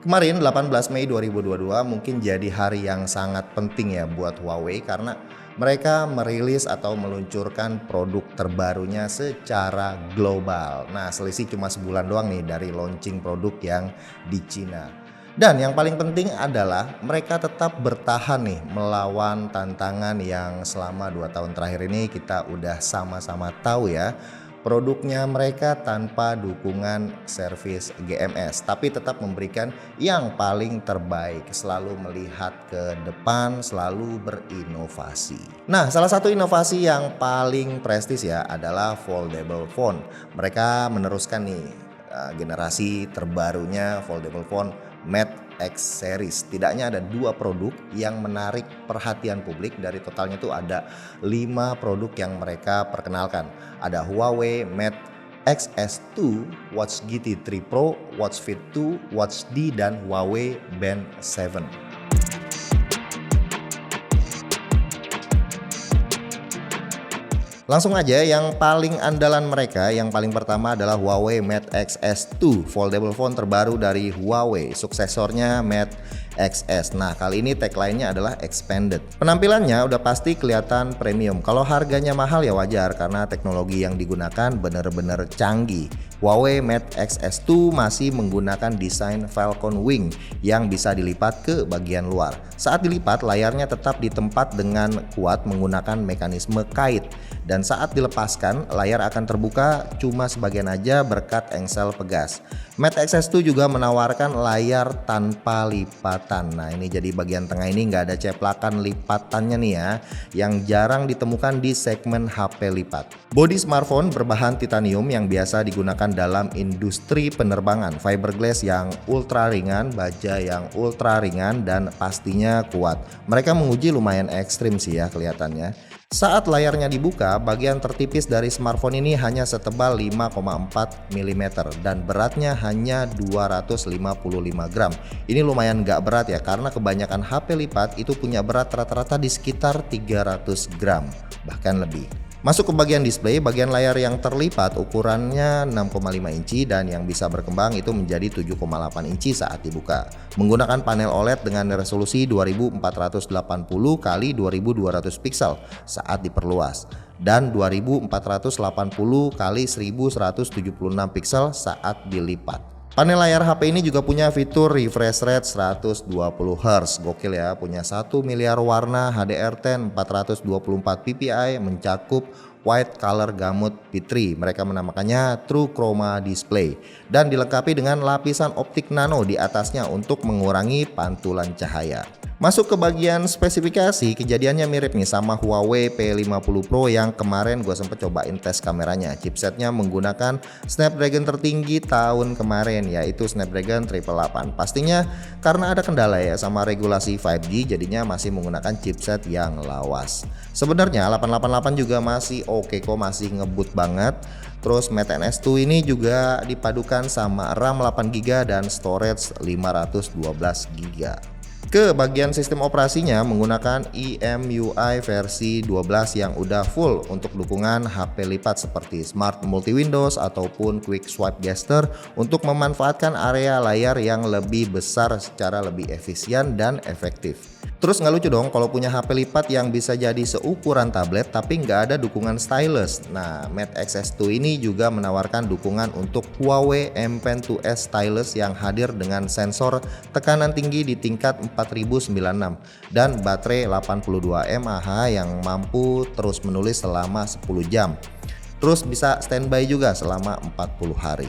Kemarin 18 Mei 2022 mungkin jadi hari yang sangat penting ya buat Huawei karena mereka merilis atau meluncurkan produk terbarunya secara global. Nah, selisih cuma sebulan doang nih dari launching produk yang di Cina. Dan yang paling penting adalah mereka tetap bertahan nih melawan tantangan yang selama 2 tahun terakhir ini kita udah sama-sama tahu ya. Produknya mereka tanpa dukungan servis GMS, tapi tetap memberikan yang paling terbaik, selalu melihat ke depan, selalu berinovasi. Nah, salah satu inovasi yang paling prestis ya adalah foldable phone. Mereka meneruskan nih generasi terbarunya foldable phone Mate X Series. Tidaknya ada 2 produk yang menarik perhatian publik. Dari totalnya itu ada 5 produk yang mereka perkenalkan. Ada Huawei Mate XS2, Watch GT 3 Pro, Watch Fit 2, Watch D, dan Huawei Band 7. Langsung aja, yang paling andalan mereka yang paling pertama adalah Huawei Mate XS2, foldable phone terbaru dari Huawei, suksesornya Mate XS. Nah, kali ini tagline-nya adalah expanded. Penampilannya udah pasti kelihatan premium. Kalau harganya mahal ya wajar karena teknologi yang digunakan bener-bener canggih. Huawei Mate XS2 masih menggunakan desain Falcon Wing yang bisa dilipat ke bagian luar. Saat dilipat, layarnya tetap di tempat dengan kuat menggunakan mekanisme kait. Dan saat dilepaskan, layar akan terbuka cuma sebagian aja berkat engsel pegas. Mate XS2 juga menawarkan layar tanpa lipatan. Nah, ini jadi bagian tengah ini nggak ada ceplakan lipatannya nih ya, yang jarang ditemukan di segmen HP lipat. Bodi smartphone berbahan titanium yang biasa digunakan dalam industri penerbangan, fiberglass yang ultra ringan, baja yang ultra ringan, dan pastinya kuat. Mereka menguji lumayan ekstrim sih ya kelihatannya. Saat layarnya dibuka, bagian tertipis dari smartphone ini hanya setebal 5,4 mm dan beratnya hanya 255 gram. Ini lumayan gak berat ya, karena kebanyakan HP lipat itu punya berat rata-rata di sekitar 300 gram, bahkan lebih. Masuk ke bagian display, bagian layar yang terlipat ukurannya 6,5 inci dan yang bisa berkembang itu menjadi 7,8 inci saat dibuka. Menggunakan panel OLED dengan resolusi 2480 x 2200 pixel saat diperluas dan 2480 x 1176 pixel saat dilipat. Panel layar HP ini juga punya fitur refresh rate 120 Hz. Gokil ya, punya 1 miliar warna HDR10 424 ppi, mencakup White Color Gamut P3. Mereka menamakannya True Chroma Display dan dilengkapi dengan lapisan optik nano di atasnya untuk mengurangi pantulan cahaya. Masuk ke bagian spesifikasi, kejadiannya mirip nih sama Huawei P50 Pro yang kemarin gue sempet cobain tes kameranya. Chipsetnya menggunakan Snapdragon tertinggi tahun kemarin, yaitu Snapdragon 888. Pastinya karena ada kendala ya sama regulasi 5G, jadinya masih menggunakan chipset yang lawas. Sebenarnya 888 juga masih oke kok, masih ngebut banget. Terus Mate XS2 ini juga dipadukan sama RAM 8GB dan storage 512GB. Ke bagian sistem operasinya menggunakan EMUI versi 12 yang udah full untuk dukungan HP lipat seperti Smart Multi Windows ataupun Quick Swipe Gesture untuk memanfaatkan area layar yang lebih besar secara lebih efisien dan efektif. Terus nggak lucu dong kalau punya HP lipat yang bisa jadi seukuran tablet tapi nggak ada dukungan stylus. Nah, Mate XS2 ini juga menawarkan dukungan untuk Huawei M Pen 2S stylus yang hadir dengan sensor tekanan tinggi di tingkat 4096 dan baterai 82 mAh yang mampu terus menulis selama 10 jam. Terus bisa standby juga selama 40 hari.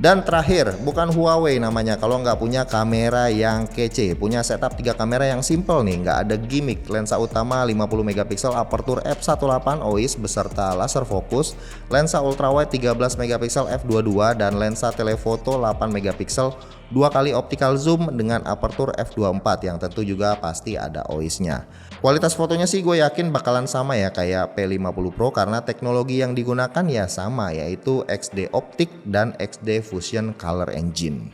Dan terakhir, bukan Huawei namanya kalau nggak punya kamera yang kece. Punya setup 3 kamera yang simple nih, nggak ada gimmick. Lensa utama 50 megapiksel aperture f1.8 OIS beserta laser fokus, lensa ultrawide 13 megapiksel f22 dan lensa telefoto 8 megapiksel 2 kali optical zoom dengan aperture f24 yang tentu juga pasti ada OIS-nya. Kualitas fotonya sih gue yakin bakalan sama ya kayak P50 Pro karena teknologi yang digunakan ya sama, yaitu XD Optic dan XD Fusion Color Engine.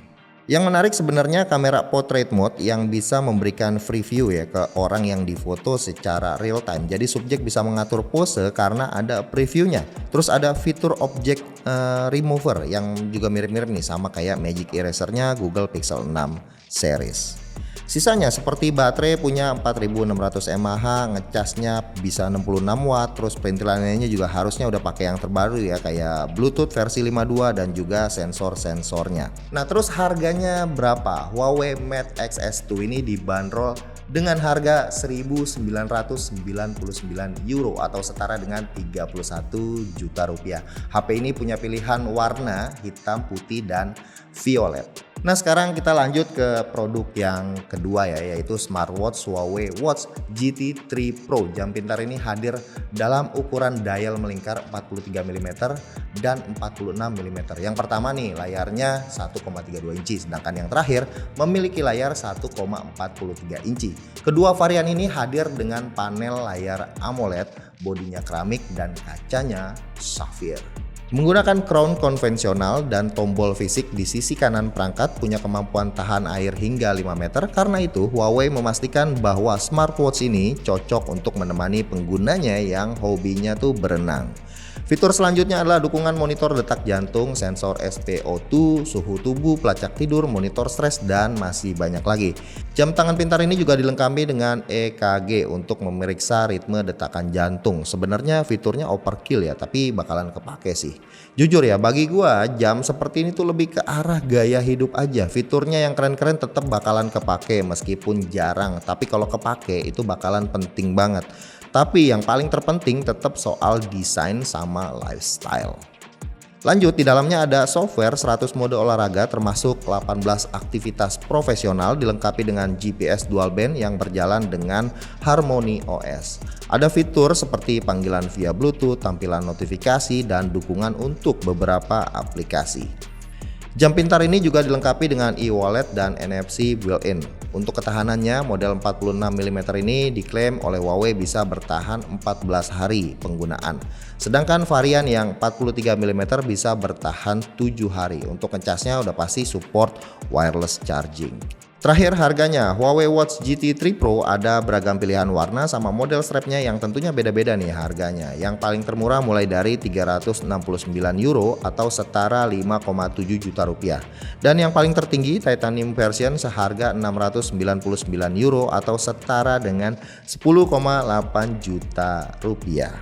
Yang menarik sebenarnya kamera portrait mode yang bisa memberikan free view ya ke orang yang difoto secara real time. Jadi subjek bisa mengatur pose karena ada previewnya. Terus ada fitur object remover yang juga mirip-mirip nih sama kayak Magic Eraser-nya Google Pixel 6 series. Sisanya seperti baterai punya 4600 mAh, ngecasnya bisa 66 watt, terus perintilannya juga harusnya udah pakai yang terbaru ya kayak Bluetooth versi 5.2 dan juga sensor-sensornya. Nah, terus harganya berapa? Huawei Mate X S2 ini dibanderol dengan harga 1.999 euro atau setara dengan 31 juta rupiah. HP ini punya pilihan warna hitam, putih, dan violet. Nah, sekarang kita lanjut ke produk yang kedua ya, yaitu smartwatch Huawei Watch GT 3 Pro. Jam pintar ini hadir dalam ukuran dial melingkar 43 mm dan 46 mm. Yang pertama nih layarnya 1,32 inci, sedangkan yang terakhir memiliki layar 1,43 inci. Kedua varian ini hadir dengan panel layar AMOLED, bodinya keramik dan kacanya safir. Menggunakan crown konvensional dan tombol fisik di sisi kanan perangkat punya kemampuan tahan air hingga 5 meter. Karena itu Huawei memastikan bahwa smartwatch ini cocok untuk menemani penggunanya yang hobinya tuh berenang. Fitur selanjutnya adalah dukungan monitor detak jantung, sensor SpO2, suhu tubuh, pelacak tidur, monitor stres, dan masih banyak lagi. Jam tangan pintar ini juga dilengkapi dengan EKG untuk memeriksa ritme detakan jantung. Sebenarnya fiturnya overkill ya, tapi bakalan kepake sih. Jujur ya, bagi gua jam seperti ini tuh lebih ke arah gaya hidup aja. Fiturnya yang keren-keren tetap bakalan kepake meskipun jarang, tapi kalau kepake itu bakalan penting banget. Tapi yang paling terpenting tetap soal desain sama lifestyle. Lanjut, di dalamnya ada software 100 mode olahraga termasuk 18 aktivitas profesional dilengkapi dengan GPS dual band yang berjalan dengan Harmony OS. Ada fitur seperti panggilan via Bluetooth, tampilan notifikasi, dan dukungan untuk beberapa aplikasi. Jam pintar ini juga dilengkapi dengan e-wallet dan NFC built-in. Untuk ketahanannya, model 46 mm ini diklaim oleh Huawei bisa bertahan 14 hari penggunaan. Sedangkan varian yang 43 mm bisa bertahan 7 hari. Untuk ngecasnya udah pasti support wireless charging. Terakhir harganya, Huawei Watch GT 3 Pro ada beragam pilihan warna sama model strapnya yang tentunya beda-beda nih harganya. Yang paling termurah mulai dari 369 euro atau setara 5,7 juta rupiah. Dan yang paling tertinggi titanium version seharga 699 euro atau setara dengan 10,8 juta rupiah.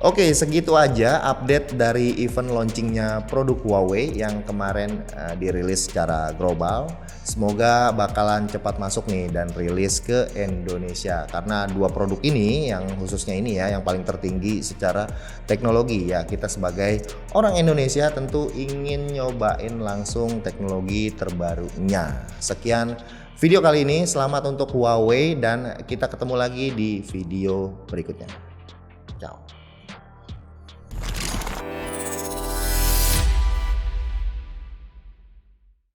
Oke, segitu aja update dari event launchingnya produk Huawei yang kemarin dirilis secara global. Semoga bakalan cepat masuk nih dan rilis ke Indonesia, karena dua produk ini yang khususnya ini ya yang paling tertinggi secara teknologi ya. Kita sebagai orang Indonesia tentu ingin nyobain langsung teknologi terbarunya. Sekian video kali ini, selamat untuk Huawei dan kita ketemu lagi di video berikutnya. Ciao.